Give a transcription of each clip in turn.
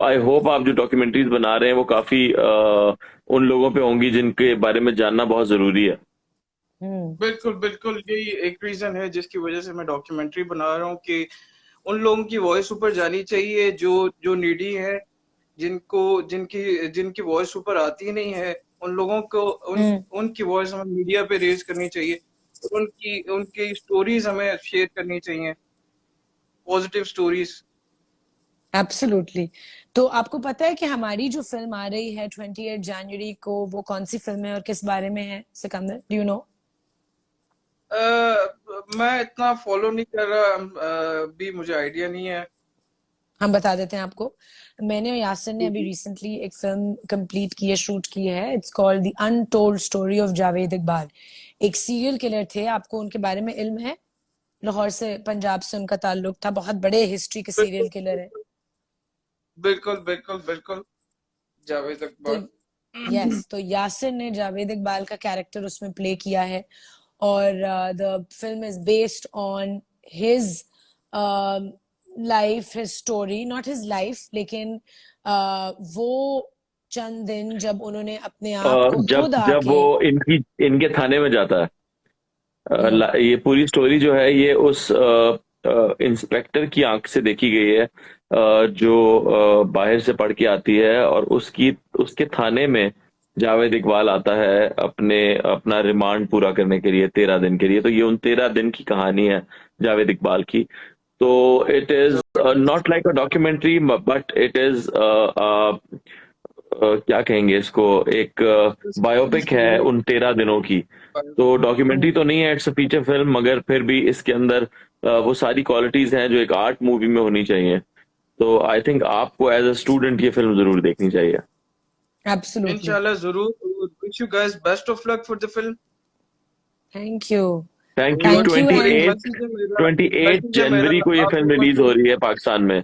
I hope आप जो documentaries बना रहे हैं वो काफी उन लोगों पे होंगी जिनके बारे में जानना बहुत जरूरी है। हम्म। बिल्कुल बिल्कुल, यही एक रीजन है जिसकी वजह से मैं डॉक्यूमेंट्री बना रहा हूँ कि उन लोगों की वॉइस ऊपर जानी चाहिए जो जो नीडी है, जिनको जिनकी जिनकी वॉइस ऊपर आती नहीं है। उन लोगों को हम्म। उनकी वॉइस हमें मीडिया पे रेज करनी चाहिए। उनकी उनकी स्टोरीज हमें शेयर करनी चाहिए, पॉजिटिव स्टोरीज। एब्सोल्युटली। तो आपको पता है कि हमारी जो फिल्म आ रही है 28 जनवरी को, वो कौन सी फिल्म है और किस बारे में है, सिकंदर, डू यू नो? मैं इतना फॉलो नहीं कर रहा, भी मुझे आइडिया नहीं है। हम बता देते हैं आपको। मैंने और यासिर ने अभी रिसेंटली एक फिल्म कंप्लीट की है, शूट की है। It's called the untold story of Javed Iqbal. एक सीरियल किलर थे, आपको उनके बारे में इल्म है? लाहौर से, पंजाब से उनका ताल्लुक था, बहुत बड़े हिस्ट्री के बिल्कुल सीरियल किलर है। बिल्कुल बिल्कुल बिल्कुल, जावेद तो अकबर। यस, तो यासिर ने जावेद इकबाल का कैरेक्टर उसमें प्ले किया है। और the film is based on his life, his story, not his life, लेकिन वो चंद दिन जब उन्होंने अपने आप को जब खुद जब आके। वो इनके थाने में जाता है। हम्म। ये पूरी स्टोरी जो है ये उस इंस्पेक्टर की आंख से देखी गई है, जो बाहर से पढ़ के आती है, और उसकी उसके थाने में जावेद इकबाल आता है अपना रिमांड पूरा करने के लिए 13 दिन के लिए। तो ये उन 13 दिन की कहानी है जावेद इकबाल की। तो इट इज जबरदस्त। Not like a documentary, but it is क्या कहेंगे इसको, एक बायोपिक है स्टोरी। उन 13 दिनों की। तो डॉक्यूमेंट्री तो नहीं है, इट्स अ फीचर फिल्म, मगर फिर भी इसके अंदर वो सारी क्वालिटीज हैं जो एक आर्ट मूवी में होनी चाहिए। तो आई थिंक आपको एज अ स्टूडेंट ये फिल्म जरूर देखनी चाहिए। एब्सोल्युटली। इंशाल्लाह जरूर। Wish you guys best of luck for the film. Thank you. Thank you. Thank you. और एक एंड मैसेज है मेरा, ट्वेंटी एट मैसेज है मेरा जनवरी को ये आप फिल्म लोगों रिलीज से। हो रही है पाकिस्तान में।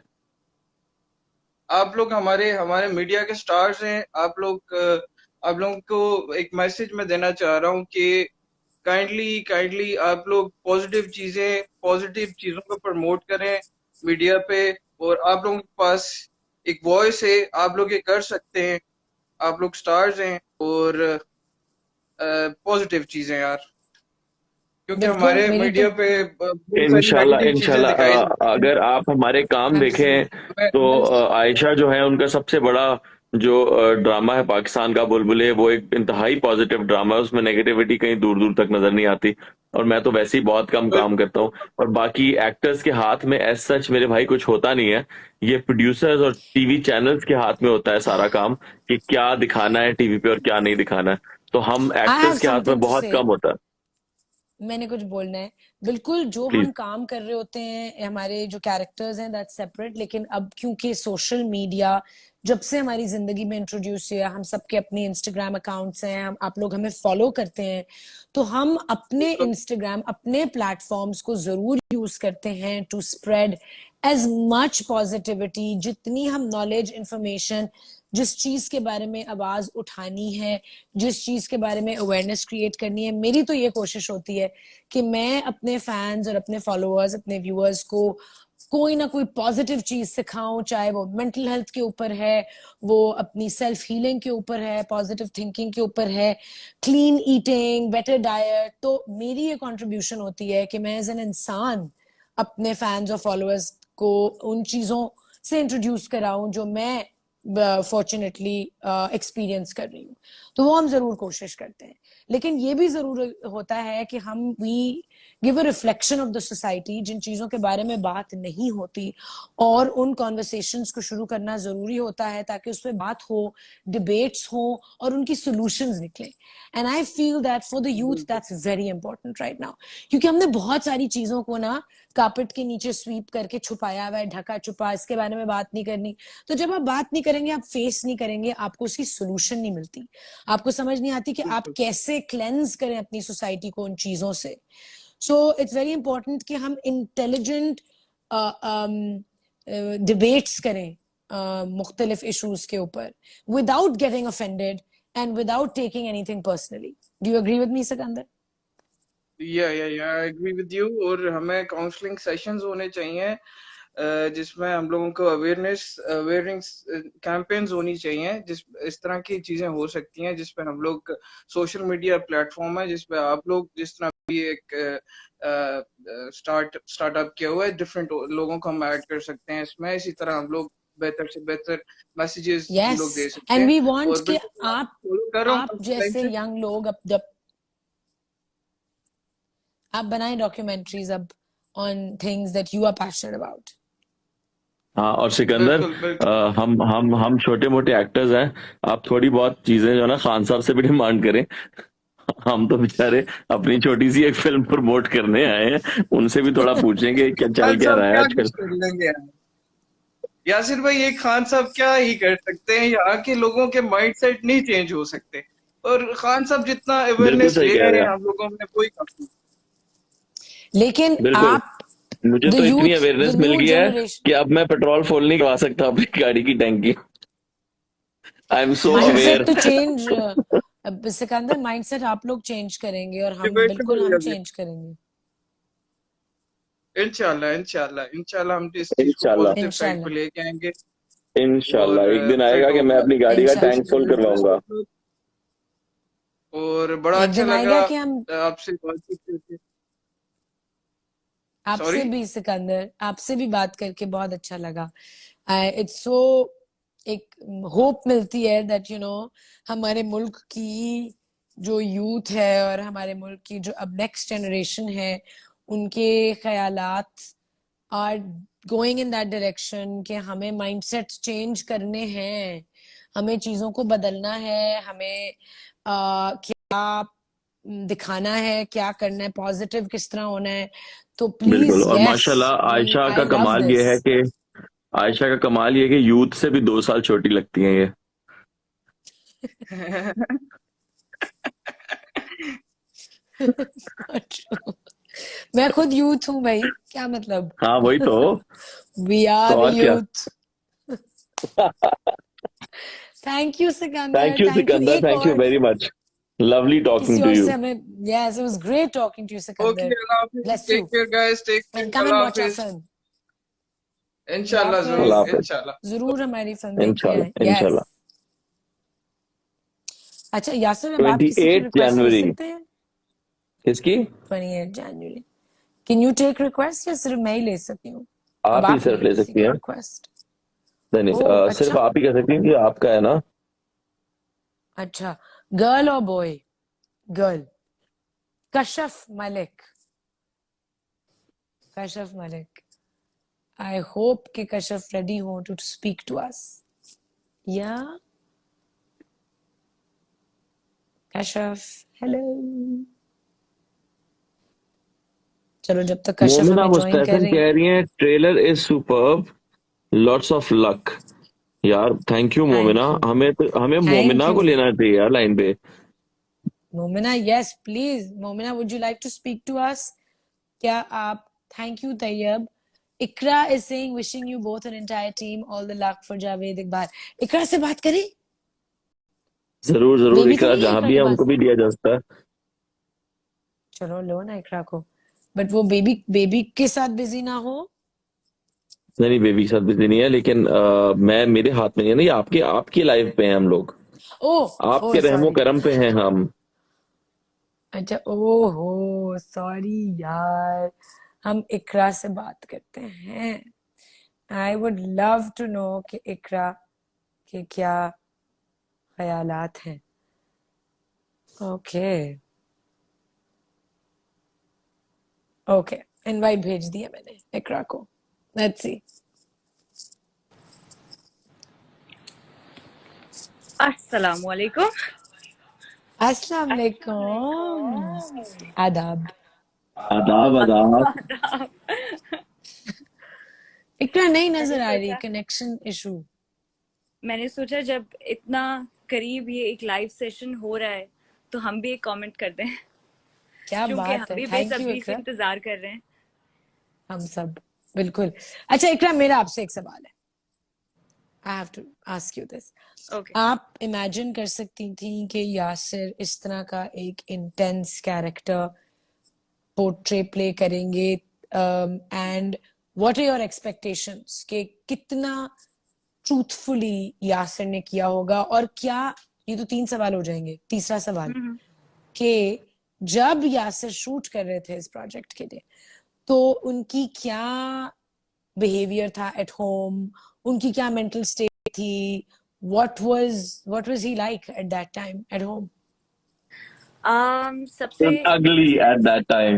आप लोग हमारे हमारे मीडिया के स्टार्स हैं। आप लोगों को एक मैसेज मैं देना चाह रहा हूँ कि काइंडली काइंडली आप लोग पॉजिटिव चीजों को प्रमोट करें मीडिया पे। और आप लोगों के पास एक वॉइस है, आप लोग ये कर सकते हैं। आप लोग स्टार्स हैं और पॉजिटिव चीजें यार, क्योंकि बिल्कुल, हमारे मेरी तो। मीडिया पे बहुत सारी इंशाल्लाह नेगेटिव चीजें इंशाल्लाह, दिखाई जाती हैं। अगर आप हमारे काम देखें एब्सोल्युटली। तो मैं आयशा जो है उनका सबसे बड़ा जो ड्रामा है पाकिस्तान का बुलबुले, वो एक इंतहाई पॉजिटिव ड्रामा है, उसमें नेगेटिविटी कहीं दूर दूर तक नजर नहीं आती। और मैं तो वैसे ही बहुत कम काम करता हूँ, और बाकी एक्टर्स के हाथ में एज सच मेरे भाई कुछ होता नहीं है। ये प्रोड्यूसर्स और टीवी चैनल्स के हाथ में होता है सारा काम, कि क्या दिखाना है टीवी पे और क्या नहीं दिखाना है। तो हम आई हैव एक्टर्स के हाथ में समथिंग टू बहुत से। कम होता है। मैंने कुछ बोलना है। बिल्कुल, जो प्लीज। हम काम कर रहे होते हैं, हमारे जो कैरेक्टर्स हैं, दैट्स सेपरेट। लेकिन अब क्योंकि सोशल मीडिया जब से हमारी जिंदगी में इंट्रोड्यूस हुआ, हम सबके अपने इंस्टाग्राम अकाउंट्स हैं, हम आप लोग हमें फॉलो करते हैं, तो हम अपने बिल्कुल इंस्टाग्राम, अपने प्लेटफॉर्म्स को जरूर यूज करते हैं to spread as much positivity. जितनी हम नॉलेज, इंफॉर्मेशन, जिस चीज के बारे में आवाज उठानी है, जिस चीज के बारे में अवेयरनेस क्रिएट करनी है, मेरी तो ये कोशिश होती है कि मैं अपने फैंस और अपने फॉलोअर्स, अपने व्यूअर्स को कोई ना कोई पॉजिटिव चीज सिखाऊं। चाहे वो मेंटल हेल्थ के ऊपर है, वो अपनी सेल्फ हीलिंग के ऊपर है, पॉजिटिव थिंकिंग के ऊपर है, क्लीन ईटिंग, बेटर डाइट। तो मेरी ये कंट्रीब्यूशन होती है कि मैं एज एन इंसान अपने फैंस और फॉलोअर्स को उन चीजों से इंट्रोड्यूस कराऊं जो मैं फॉर्चुनेटली एक्सपीरियंस कर रही हूँ। तो वो हम जरूर कोशिश करते हैं। लेकिन ये भी जरूर होता है कि हम we give a reflection of the society, जिन चीजों के बारे में बात नहीं होती, और उन कॉन्वर्सेशंस को शुरू करना जरूरी होता है ताकि उस पर बात हो, डिबेट्स हो, और उनकी सॉल्यूशंस निकले। And I feel that for the youth बिल्कुल that's very important right now. क्योंकि हमने बहुत सारी चीजों को ना कारपेट के नीचे स्वीप करके छुपाया हुआ है, ढका छुपा, इसके बारे में बात नहीं करनी। तो जब आप बात नहीं करेंगे, आप फेस नहीं करेंगे, आपको उसकी सोल्यूशन नहीं मिलती। आपको समझ नहीं आती कि आप बिल्कुल कैसे क्लेंस करें अपनी सोसाइटी को उन चीजों से। सो इट्स वेरी इंपॉर्टेंट कि हम इंटेलिजेंट डिबेट्स करें मुख्तलिफ इशूज के ऊपर, without getting offended and without taking anything personally. Do you agree with me, Sikandar? या आई एग्री विद यू। और हमें काउंसलिंग सेशंस होने चाहिए जिसमें हम लोगों को अवेयरनेस कैंपेन्स होनी चाहिए, जिस इस तरह की चीजें हो सकती हैं, जिसपे हम लोग सोशल मीडिया प्लेटफॉर्म है जिसपे आप लोग जिस तरह भी एक स्टार्टअप किया हुआ है, डिफरेंट लोगों को हम ऐड कर सकते हैं इसमें, इसी तरह हम लोग बेहतर से बेहतर मैसेजेस हम लोग दे यस, सकते एंड हैं। वी वांट और कि बिल्कुल आप फॉलो कर रहा हूँ आप काफी टाइम जैसे से। यंग लोग अब जब आप बनाएं डॉक्यूमेंट्रीज अब on things that you are passionate about. हाँ, और सिकंदर, बिल्कुल बिल्कुल हम छोटे मोटे एक्टर्स हैं। आप थोड़ी बहुत चीजें जो है ना खान साहब से भी डिमांड करें। हम तो बेचारे अपनी छोटी सी एक फिल्म प्रमोट करने आए हैं, उनसे भी थोड़ा पूछेंगे क्या चल खान क्या साहब रहा है क्या कुछ आजकल। कर लेंगे यार। यासिर भाई, ये खान साहब क्या ही कर सकते हैं, यहाँ के लोगों के माइंडसेट नहीं चेंज हो सकते, और खान साहब जितना बिल्कुल अवेयरनेस सही ले कह रहे रहे हैं हैं आप। हम लोगों में कोई कमी लेकिन बिल्कुल। आप मुझे द तो इतनी youth the awareness mill new गई है जनरेशन कि अब मैं पेट्रोल फुल नहीं करवा सकता अपनी गाड़ी की टैंकी। I am so mindset aware. तो चेंज, अब सिकंदर माइंडसेट आप लोग चेंज करेंगे और हम बिल्कुल हम डिबेटेबल। चेंज करेंगे। इंशाल्लाह इंशाल्लाह इंशाल्लाह हम इस चीज को इंशाल्लाह। पॉजिटिव साइड पे इंशाल्लाह लेके आएंगे, इंशाल्लाह और एक दिन फिट आएगा कि मैं होगा अपनी गाड़ी का टैंक फुल इंशाल्लाह करवाऊंगा। और बड़ा एक अच्छा दिन लगा आएगा कि हम आपसे बातचीत करके। आपसे सॉरी। भी सिकंदर, आपसे भी बात करके बहुत अच्छा लगा। इट्स सो एक होप मिलती है दैट हमारे मुल्क की जो यूथ है और हमारे मुल्क की जो अब नेक्स्ट जनरेशन है, उनके ख्यालात are going in that direction कि हमें माइंडसेट चेंज करने हैं, हमें चीजों को बदलना है, हमें क्या दिखाना है, क्या करना है, पॉजिटिव किस तरह होना है। तो बिल्कुल। प्लीज और यस, माशाल्लाह वी आयशा आई का लव कमाल ये दिस। है कि यूथ से भी 2 साल छोटी लगती हैं ये। मैं खुद यूथ हूँ भाई, क्या मतलब। हाँ वही तो। वी तो आर और क्या। Youth. Thank you Sikandar, thank you thank you. Sikandar, एक थैंक यू और वेरी मच। लवली किसी टॉकिंग टू और यू। से हमें, yes it was great talking to you okay, Sikandar. अल्लाह हाफिज, bless take you care guys, take and care, come and अल्लाह watch our हाफिज। फिल्म। अल्लाह इंशाल्लाह हाफिज। अल्लाह जरूर, हाफिज। इंशाल्लाह। जरूर हमारी फिल्म देख के आए। इंशाल्लाह यस। इंशाल्लाह। अच्छा यासिर, अब आप किसी की 28 रिक्वेस्ट ले जनवरी। सकते हैं? किसकी? 28 जनवरी। कैन यू टेक रिक्वेस्ट या सिर्फ मैं ही ले सकती हूँ? अब आप ही आप सिर्फ ले ले किसी सकती की हैं। रिक्वेस्ट। नहीं नहीं, ओ सिर्फ अच्छा। आप ही कर सकती हैं कि आपका है ना। अच्छा, गर्ल और boy? Girl. Kashaf Malik. Kashaf Malik. I hope कि कशफ रेडी हो टू स्पीक टू अस। या कशफ, हेलो। चलो जब तक कशफ मोमिना हमें ज्वाइन कर मुस्तहसन रही कह हैं। रही हैं trailer is superb, lots of luck. यार thank you Momina. Thank you. हमें थैंक मोमिना यू को लेना चाहिए यार लाइन पे। Momina. Yes please Momina, would you like to speak to us? क्या आप? Thank you Tayyab. Iqra is saying wishing you both an entire team all the luck for Javed Iqbal. Iqra से बात करें? जरूर जरूर, बेबी तो इकरा नहीं है जहां इकरा भी के है उनको पास? भी दिया जा सकता है। चलो लो ना इकरा को, बट वो बेबी बेबी के साथ बिजी ना हो। नहीं नहीं, बेबी के साथ बिजी नहीं है, लेकिन मैं मेरे हाथ में नहीं है ना, ये आपके आपकी लाइफ पे हैं हम लोग। ओ ओ आपके रहमो सॉरी। करम पे हैं हम। अच्छा ओहो सॉरी यार, हम इकरा से बात करते हैं। I would love to know कि इकरा के क्या ख्यालात हैं। ओके ओके, इनवाइट भेज दिया मैंने इकरा को। Let's see. अस्सलाम वालेकुम। अस्सलाम वालेकुम। आदाब। आदाब आदाब। इकरा नहीं मैंने नजर आ रही, सोचा कनेक्शन इशू। मैंने सोचा जब इतना करीब ये एक लाइव सेशन हो रहा है तो हम भी एक कमेंट कर दें, क्या क्योंकि बात हम है, भी थैंक यू बेसब्री से इकरा। इंतजार कर रहे हैं। हम सब बिल्कुल। अच्छा इकरा, मेरा आपसे एक सवाल है। I have to ask you this. Okay. आप इमेजिन कर सकती थी कि यासिर इस तरह का एक इंटेंस कैरेक्टर पोर्ट्रे प्ले करेंगे, and what are your expectations कि कितना ट्रूथफुली यासिर ने किया होगा, और क्या, ये तो 3 सवाल हो जाएंगे, तीसरा सवाल कि जब यासिर शूट कर रहे थे इस प्रोजेक्ट के लिए, तो उनकी क्या बिहेवियर था एट होम, उनकी क्या मेंटल स्टेट थी, what was he like at that time at home? सबसे ugly at that time.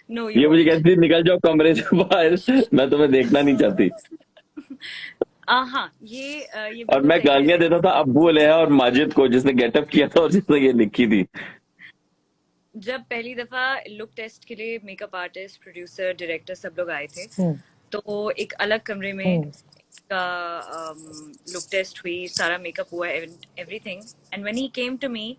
no ये you मुझे won't. कहती थी निकल जाओ कमरे से बाहर, मैं तुम्हें देखना नहीं चाहती। हाँ ये और बिल्कुल मैं सही कह गालियां रहे देता था अब्बू लेहा और माजिद को, जिसने गेटअप किया था और जिसने ये लिखी थी। हैं। जब पहली दफा लुक टेस्ट के लिए मेकअप आर्टिस्ट, प्रोड्यूसर, डायरेक्टर सब लोग आए थे, तो एक अलग कमरे में का लुक टेस्ट हुई, सारा मेकअप हुआ, everything, and when he came to me,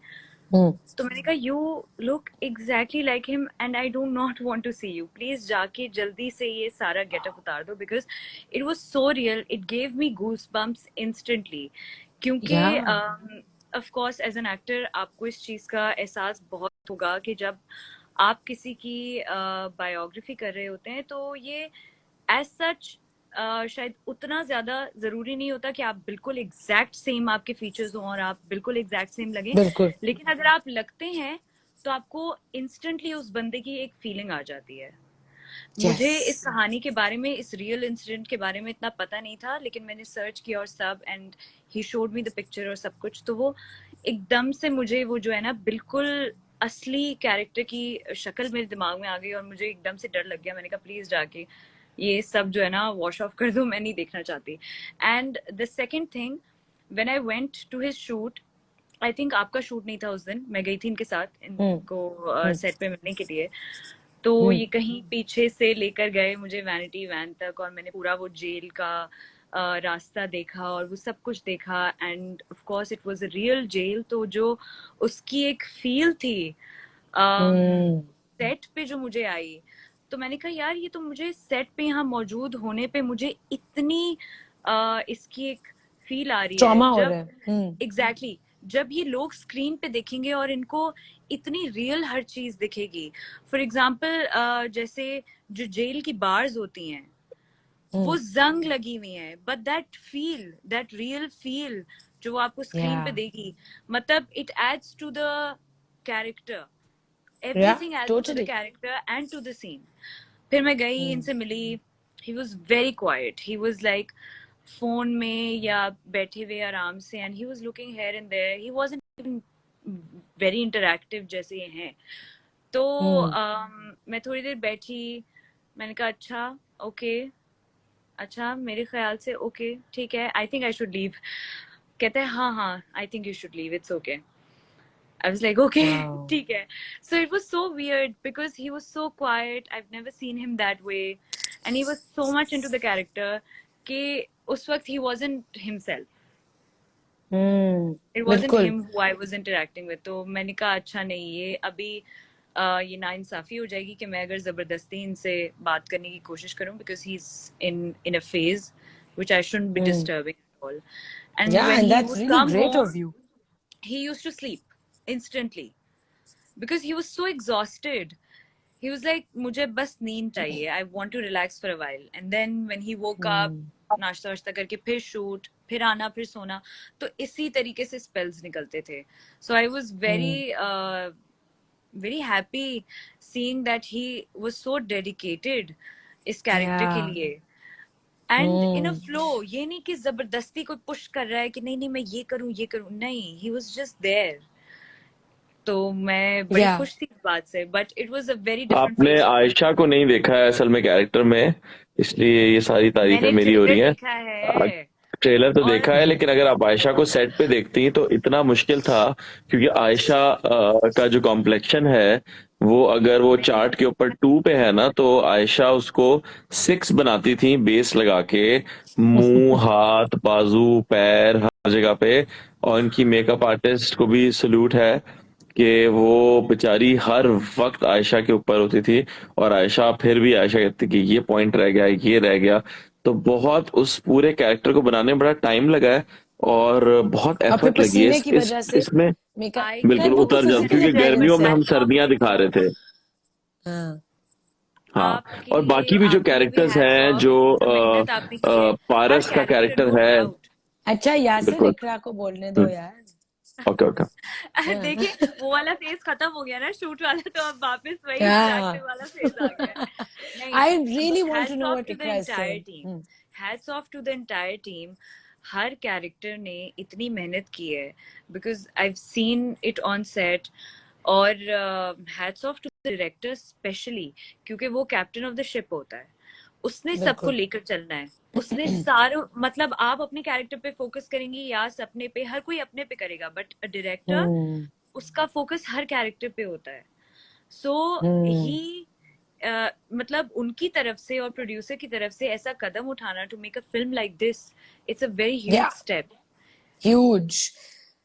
तो मैंने कहा you look exactly like him and I do not want to see you, please जाके जल्दी से ये सारा गेटअप उतार दो, because it was so real, it gave me goose bumps instantly, क्योंकि of course as an actor आपको इस चीज का एहसास बहुत होगा कि जब आप किसी की बायोग्राफी कर रहे होते हैं तो ये एज सच शायद उतना ज्यादा जरूरी नहीं होता कि आप बिल्कुल एग्जैक्ट सेम आपके फीचर्स हों और आप बिल्कुल एग्जैक्ट सेम लगे, लेकिन अगर आप लगते हैं तो आपको इंस्टेंटली उस बंदे की एक फीलिंग आ जाती है। मुझे इस कहानी के बारे में, इस रियल इंसिडेंट के बारे में इतना पता नहीं था, लेकिन मैंने सर्च किया और सब, and he showed me the picture और सब कुछ, तो वो एकदम से मुझे वो जो है ना बिल्कुल असली कैरेक्टर की शक्ल मेरे दिमाग में आ गई और मुझे एकदम से डर लग गया। मैंने कहा प्लीज जाके ये सब जो है ना वॉश ऑफ कर दो, मैं नहीं देखना चाहती। And the second thing, when I went to his shoot, I think आपका शूट नहीं था उस दिन, मैं गई थी इनके साथ इनको सेट पे मिलने के लिए, तो ये कहीं पीछे से लेकर गए मुझे वैनिटी वैन तक और मैंने पूरा वो जेल का रास्ता देखा और वो सब कुछ देखा, and of course it was a real jail. तो जो उसकी एक फील थी सेट पे जो मुझे आई, तो मैंने कहा यार ये तो मुझे सेट पे यहाँ मौजूद होने पे मुझे इतनी इसकी एक फील आ रही ट्रॉमा है, हो जब रहा है। एग्जैक्टली जब ये लोग स्क्रीन पे देखेंगे और इनको इतनी रियल हर चीज दिखेगी। फॉर एग्जाम्पल जैसे जो जेल की बार्स होती हैं वो जंग लगी हुई है, बट दैट रियल फील जो वो आपको स्क्रीन पे देगी, मतलब it adds to the character, everything adds to the character and to the scene. फिर मैं गई, इनसे मिली, he was very quiet, he was like phone में या बैठे हुए आराम से, and he was looking here and there, he wasn't even very interactive जैसे ये हैं। तो मैं थोड़ी देर बैठी, मैंने कहा अच्छा ओके, अच्छा मेरे ख्याल से ओके ठीक है, I think I should leave. कहते हैं हाँ I think you should leave, it's okay. I was like, okay, ठीक है। So it was so weird because he was so quiet. I've never seen him that way, and he was so much into the character कि उस वक्त he wasn't himself. It wasn't him who I was interacting with. तो मैंने कहा अच्छा नहीं, ये अभी ये नाइंसाफी हो जाएगी कि मैं अगर जबरदस्ती इनसे बात करने की कोशिश करूं, because he's in a phase which I shouldn't be disturbing at all. And when he would come home, he used to sleep instantly because he was so exhausted. He was like मुझे बस नींद चाहिए, I want to relax for a while. And then when he woke up, नाश्ता वाश्ता करके फिर shoot, फिर आना, फिर सोना, तो इसी तरीके से स्पेल्स निकलते थे। So I was very happy seeing that he was so dedicated इस कैरेक्टर के लिए, एंड इन अ फ्लो। ये नहीं कि जबरदस्ती कोई पुश कर रहा है कि नहीं मैं ये करूं, नहीं, he was just there. तो मैं बड़ी खुश थी इस बात से, but it was a very different. आपने आयशा को नहीं देखा है असल में कैरेक्टर में, इसलिए ये सारी तारीफें मेरी हो रही हैं। ट्रेलर तो देखा है, लेकिन अगर आप आयशा को सेट पे देखती तो इतना मुश्किल था, क्योंकि आयशा का जो कॉम्प्लेक्शन है वो अगर वो चार्ट के ऊपर 2 पे है ना, तो आयशा उसको 6 बनाती थी बेस लगा के, मुंह, हाथ, बाजू, पैर, हर जगह पे। और इनकी मेकअप आर्टिस्ट को भी सल्यूट है कि वो बेचारी हर वक्त आयशा के ऊपर होती थी, और आयशा फिर भी आयशा कहती कि ये पॉइंट रह गया, ये रह गया। तो बहुत उस पूरे कैरेक्टर को बनाने में बड़ा टाइम लगा है और बहुत एफर्ट लगी है इसमें। बिल्कुल उतर जाओ, क्योंकि गर्मियों में हम सर्दियां दिखा रहे थे। हाँ, और बाकी भी जो आपके लिए भी कैरेक्टर्स hats हैं off, जो जो मेहनत आपने की है, हर पारस का कैरेक्टर कैरेक्टर नो है। डाउट। अच्छा यासिर बिल्कुल। इकरा को बोलने दो यार। Okay okay. हाँ। देखिए वो वाला फेज खत्म हो गया ना शूट वाला, तो अब वापस वही हाँ। इंटरेक्टिव वाला फेज आ गया है। नहीं, I really want to hats know off what to the Ikra is entire saying. team, hats off to the entire team। हर कैरेक्टर ने इतनी मेहनत की है, because I seen it on set. और hats off to the director specially, क्योंकि वो captain of the ship होता है, उसने सबको बिल्कुल। लेकर चलना है। उसने सारे, मतलब आप अपने कैरेक्टर पे फोकस करेंगी या अपने पे, हर कोई अपने पे करेगा, बट डायरेक्टर उसका फोकस हर कैरेक्टर पे होता है। सो ही मतलब उनकी तरफ से और प्रोड्यूसर की तरफ से ऐसा कदम उठाना to make a film like this, it's a very huge Yeah. Step. Huge.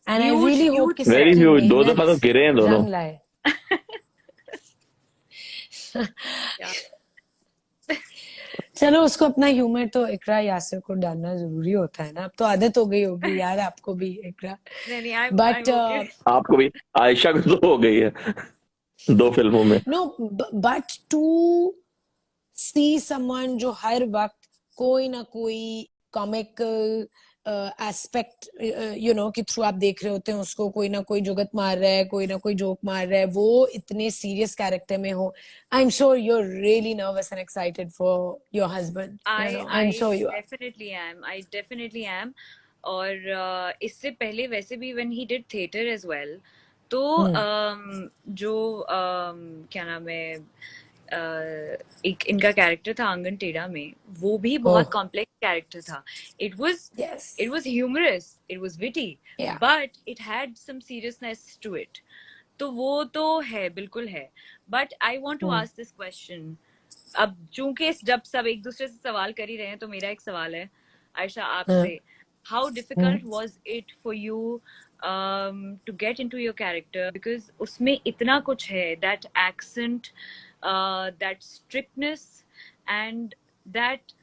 And I Huge, really hope huge कि step। वेरी सबकी ह्यूज, 2 दफा तो मेहनत गिरे हैं दोनों। रंग लाए। चलो उसको अपना ह्यूमर तो इकरा यासिर को डालना जरूरी होता है ना, अब तो आदत हो गई होगी यार आपको भी इकरा। नहीं, I'm But okay। आपको भी, आयशा को तो हो गई है 2 फिल्मों में। no, but to see someone जो हर वक्त कोई ना कोई कॉमिकल एस्पेक्ट यू नो के थ्रू आप देख रहे होते हैं उसको, कोई ना कोई जुगत मार रहा है, कोई ना कोई जोक मार रहा है, वो इतने सीरियस कैरेक्टर में हो, I am sure you are really nervous and excited for your husband, you know, I am sure you are. I definitely am। और इससे पहले वैसे भी when he did theater as well, तो जो क्या नाम है, एक इनका कैरेक्टर था आंगन टेढ़ा में, वो भी बहुत Oh. कॉम्प्लेक्स कैरेक्टर था। It was Yes. humorous, it was witty, Yeah. but it had some seriousness to it। तो वो तो है, बिल्कुल है। But I want to ask this question। अब चूंकि जब सब एक दूसरे से सवाल कर ही रहे हैं, तो मेरा एक सवाल है आयशा आपसे। How difficult was it for you to get into your character? Because उसमें इतना कुछ है, that accent, that strictness and that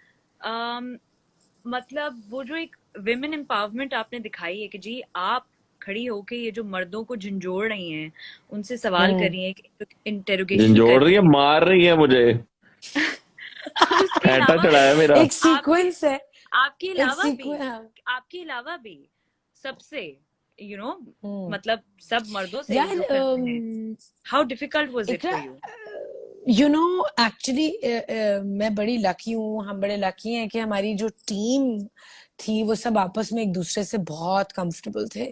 मतलब वो जो एक women empowerment आपने दिखाई है कि जी आप खड़ी होके ये जो मर्दों को झंझोड़ रही हैं, उनसे सवाल कर रही हैं, इंटेरोगेशन झंझोड़ कर रही है, रही मार रही है मुझे, हैं। उसके ऐटा अलावा चढ़ा है भी, मेरा। एक सीक्वेंस है, आपके अलावा भी, हाँ। आपके अलावा भी सबसे, you know, मतलब सब मर्दों से यार जो फिल्म है, how difficult was it for you? You know actually मैं बड़ी लकी हूँ, हम बड़े लकी हैं कि हमारी जो टीम थी वो सब आपस में एक दूसरे से बहुत कंफर्टेबल थे।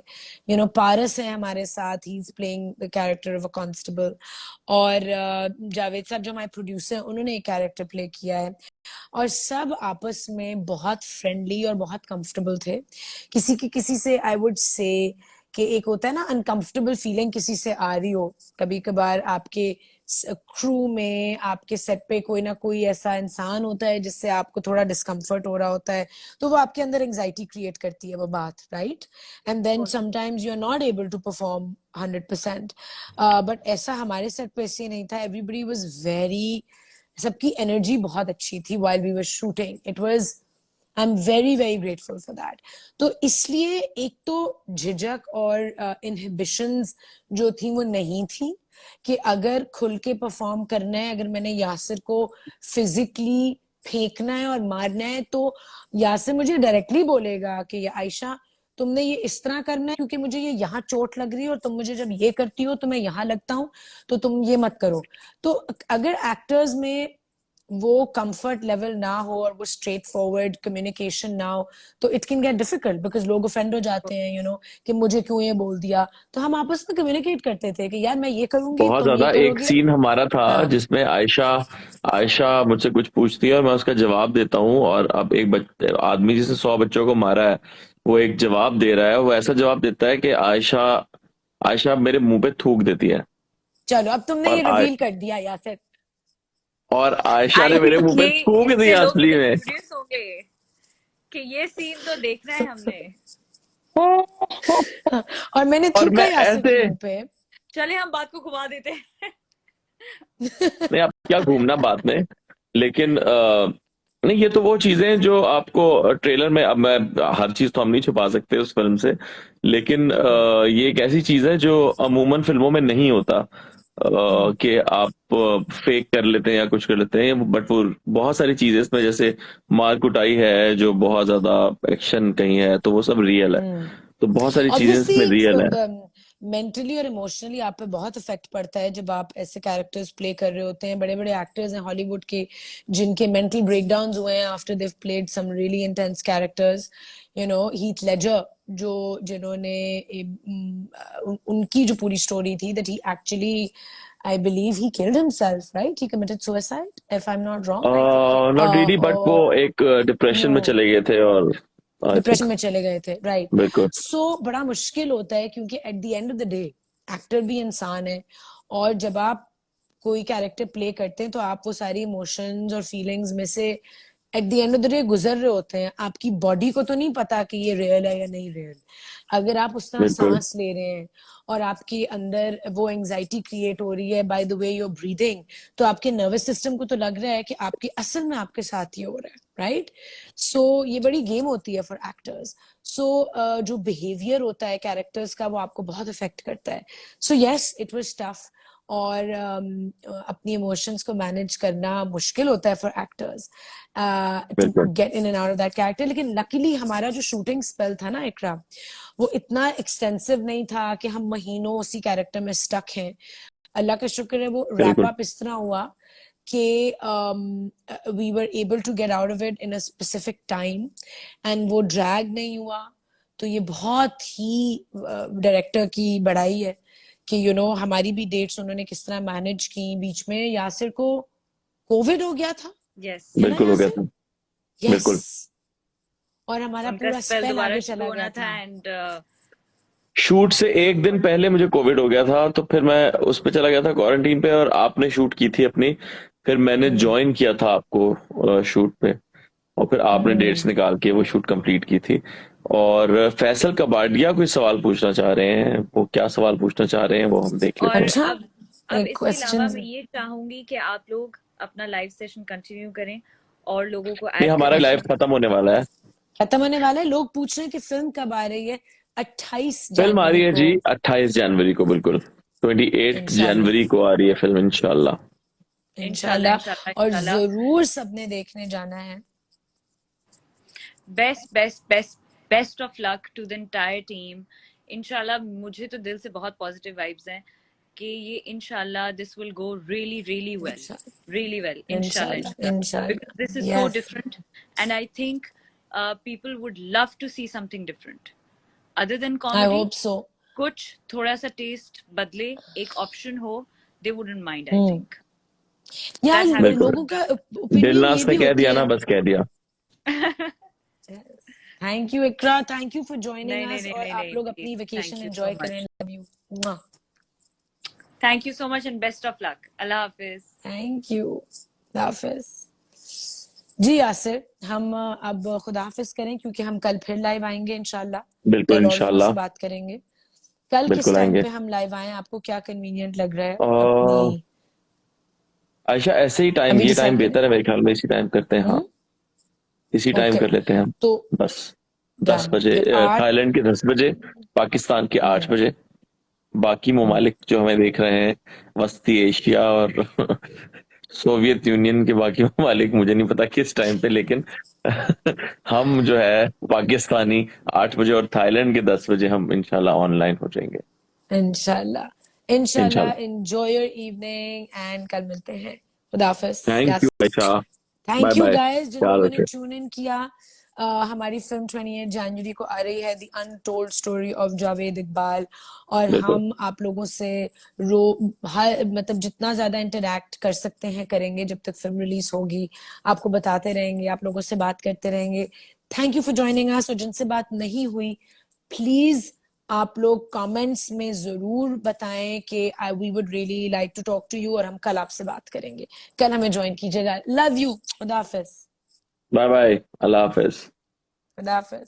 यू नो पारस है हमारे साथ, he is playing the character of a constable, और जावेद साहब जो हमारे प्रोड्यूसर, उन्होंने एक कैरेक्टर प्ले किया है, और सब आपस में बहुत फ्रेंडली और बहुत कंफर्टेबल थे। किसी से आई वुड से कि एक होता है ना अनकंफर्टेबल फीलिंग किसी से आ रही हो, कभी कभार आपके क्रू में, आपके सेट पे कोई ना कोई ऐसा इंसान होता है जिससे आपको थोड़ा डिस्कम्फर्ट हो रहा होता है, तो वो आपके अंदर एंजाइटी क्रिएट करती है वो बात, right? And then sometimes you are not able to perform 100%, but ऐसा हमारे सेट पे ऐसे नहीं था। एवरीबडी वाज वेरी, सबकी एनर्जी बहुत अच्छी थी while we were shooting. It was, I'm very very grateful for that। तो इसलिए एक तो झिझक और इनहिबिशंस जो थी वो नहीं थी कि अगर खुल के परफॉर्म करना है, अगर मैंने यासिर को फिजिकली फेंकना है और मारना है, तो यासिर मुझे डायरेक्टली बोलेगा कि आयशा तुमने ये इस तरह करना है क्योंकि मुझे ये यहाँ चोट लग रही है, और तुम मुझे जब ये करती हो तो मैं यहाँ लगता हूँ, तो तुम ये मत करो। तो अगर एक्टर्स में वो कंफर्ट लेवल ना हो और वो स्ट्रेट फॉरवर्ड कम्युनिकेशन ना हो, तो it can get difficult, because लोग ऑफेंड हो जाते हैं, यू नो, कि मुझे क्यों ये बोल दिया। तो हम आपस में कम्युनिकेट करते थे कि यार मैं ये करूंगी, बहुत तुम ये ज्यादा। एक करोगे। सीन हमारा था हाँ। जिसमें आयशा आयशा मुझसे कुछ पूछती है और मैं उसका जवाब देता हूँ, और अब एक आदमी जिसने 100 बच्चों को मारा है, वो एक जवाब दे रहा है, वो ऐसा जवाब देता है कि आयशा आयशा मेरे मुंह पे थूक देती है, चलो अब तुमने और ये रिवील कर दिया यासिर। और आयशा ने I मेरे think मुंह पे ये थूक इससे दिया लोग असली इतने में। curious होंगे कि ये सीन तो देखना है हमने। और मैंने और थूका मैं यासिर के ऐसे, मुंह पे। चले हम बात को घुमा देते हैं। नहीं आप क्या घूमना बात में, लेकिन नहीं, ये तो वो चीजें जो आपको ट्रेलर में, अब मैं हर चीज तो हम नहीं छुपा सकते उस फिल्म से, लेकिन ये एक ऐसी चीज है जो अमूमन फिल्मों में नहीं होता। कि आप फेक कर लेते हैं या कुछ कर लेते हैं, बट वो बहुत सारी चीजें इसमें, जैसे मार कुटाई है जो बहुत ज्यादा, एक्शन कहीं है, तो वो सब रियल है। तो बहुत सारी चीजें इसमें रियल है। ऑब्वियसली मेंटली और इमोशनली आप पे बहुत इफेक्ट पड़ता है जब आप ऐसे कैरेक्टर्स प्ले कर रहे होते हैं। बड़े बड़े एक्टर्स हैं हॉलीवुड के जिनके मेंटल ब्रेकडाउन्स हुए हैं after Dev played some really intense characters. You know Heath Ledger जो जिन्होंने उनकी जो पूरी स्टोरी थी that he actually I believe he killed himself, right? He committed suicide, if I'm not wrong. Not really, but वो Or एक depression में no, चले गए थे, और आई थिंक, डिप्रेशन में चले गए थे, राइट? बिल्कुल सो बड़ा मुश्किल होता है क्योंकि at the end of the day actor भी इंसान है, और जब आप कोई कैरेक्टर प्ले करते हैं तो आप वो सारी इमोशंस और फीलिंग्स में से at the end of the day गुजर रहे होते हैं। आपकी बॉडी को तो नहीं पता कि ये रियल है या नहीं रियल। अगर आप उस तरह बिल्कुल सांस ले रहे हैं और आपके अंदर वो एंजाइटी क्रिएट हो रही है by the way you are breathing, तो आपके नर्वस सिस्टम को तो लग रहा है कि आपके असल में आपके साथ ही हो रहा है, राइट? सो ये बड़ी गेम होती है फॉर एक्टर्स। सो जो बिहेवियर होता है कैरेक्टर्स का वो आपको बहुत इफेक्ट करता है। So yes it was tough, और अपनी इमोशंस को मैनेज करना मुश्किल होता है फॉर एक्टर्स टू बिल्कुल get in and out of that character. लेकिन लकीली हमारा जो शूटिंग स्पेल था ना इकरा, वो इतना एक्सटेंसिव नहीं था कि हम महीनों उसी कैरेक्टर में स्टक हैं। अल्लाह का शुक्र है वो रैप बिल्कुल अप इस तरह हुआ कि we were able to get out of it in a specific time, and वो ड्रैग नहीं हुआ। तो ये बहुत ही डायरेक्टर की बड़ाई है कि यू नो हमारी भी डेट्स उन्होंने किस तरह मैनेज की। बीच में यासिर को कोविड हो गया था, यस, है ना बिल्कुल हो गया यासिर? था, यस। बिल्कुल। और हमारा उनका पूरा स्पेल स्पेल दोबारा आगे शुरू चला होना गया था था। एंड शूट से एक दिन पहले मुझे कोविड हो गया था, तो फिर मैं उस पे चला गया था क्वारंटीन पे, और आपने शूट की थी अपनी, फिर मैंने ज्वाइन किया था आपको शूट पे, और फिर आपने डेट्स निकाल के वो शूट कंप्लीट की थी। और फैसल कबाडिया कोई सवाल पूछना चाह रहे हैं, वो क्या सवाल पूछना चाह रहे हैं वो हम देख लेते और हैं। अच्छा, अब इसके अलावा क्वेश्चन मैं ये चाहूंगी कि आप लोग अपना लाइव सेशन कंटिन्यू करें और लोगों को नहीं, ऐड हमारा करें। लाइफ खत्म होने वाला है। खत्म होने वाला है। लोग पूछ रहे हैं कि फिल्म कब आ रही है? 28 फिल्म आ रही जनवरी है को। जी 28 जनवरी को, बिल्कुल 28 इंशाल्लाह, जनवरी को आ रही है फिल्म, इंशाल्लाह। इंशाल्लाह इंशाल्लाह। इंशाल्लाह और इंशाल्लाह। जरूर सबने देखने जाना है। Best best best best of luck to the entire team. इंशाल्लाह मुझे तो दिल से बहुत पॉजिटिव वाइब्स हैं कि ये इंशाल्लाह this will go really really well, really well, inshallah, इंशाल्लाह, inshallah, because इंशाल्लाह, this is so yes. different, and I think people would love to see something different other than I comedy. Hope so. कुछ थोड़ा सा test बदले, एक option हो, they wouldn't mind, I think. यार That has बिल्कुल, लोगों का ओपिनियन ये दिलनाज ने भी कह होती दिया है। ना, बस कह दिया। Thank you Iqra, thank you for joining नहीं नहीं अस, नहीं और नहीं आप नहीं लोग please, अपनी thank vacation you enjoy so करें। much, love you. thank you so much and best of luck. Allah Hafiz. Thank you, हाफिज। जी यासिर, हम अब खुदा हाफिज करें क्योंकि हम कल फिर लाइव आएंगे इंशाल्लाह। बिल्कुल कल और लोगों से इंशाल्लाह, बात करेंगे। कल किस बिल्कुल टाइम आएंगे। पे हम लाइव आए? आपको क्या कन्वीनियंट लग रहा है? अपनी आयशा, ऐसे ही टाइम, अभी ये टाइम डिसाइड करें। बेहतर है मेरे ख्याल में, इसी टाइम करते हैं। हाँ, इसी टाइम ओके, कर लेते हैं हम। तो बस 10 डन। बजे, फिर 8 थाईलैंड के 10 बजे, पाकिस्तान के 8 बजे। बाकी ममालिक जो हमें देख रहे हैं, वस्ती एशिया और सोवियत यूनियन के बाकी ममालिक, मुझे नहीं पता किस टाइम पे, लेकिन हम जो है पाकिस्तानी 8 बजे और थाईलैंड के 10 बजे हम इंशाल्लाह ऑनलाइन हो जाएंगे। इंशाल्लाह, इंशाल्लाह। इंशाल्लाह। एंजॉय योर इवनिंग एंड कल मिलते हैं। खुदा हाफिज। Thank you Ayesha, bye thank you bye, guys जिन ख्याल लोगों ने रखें। ट्यून इन किया। हमारी फिल्म 28 जनवरी को आ रही है, the untold story of Javed Iqbal, और बिल्कुल हम आप लोगों से हर मतलब जितना ज्यादा इंटरेक्ट कर सकते हैं करेंगे जब तक फिल्म रिलीज होगी। आपको बताते रहेंगे, आप लोगों से बात करते रहेंगे। Thank you for joining us. और जिनसे बात नहीं हुई, प्लीज आप लोग कमेंट्स में जरूर बताएं कि we would really like to talk to you, और हम कल आपसे बात करेंगे। कल हमें ज्वाइन कीजिएगा। Love you. खुदा हाफिज। बाय बाय, अल्लाह हाफिज। खुदा हाफिज।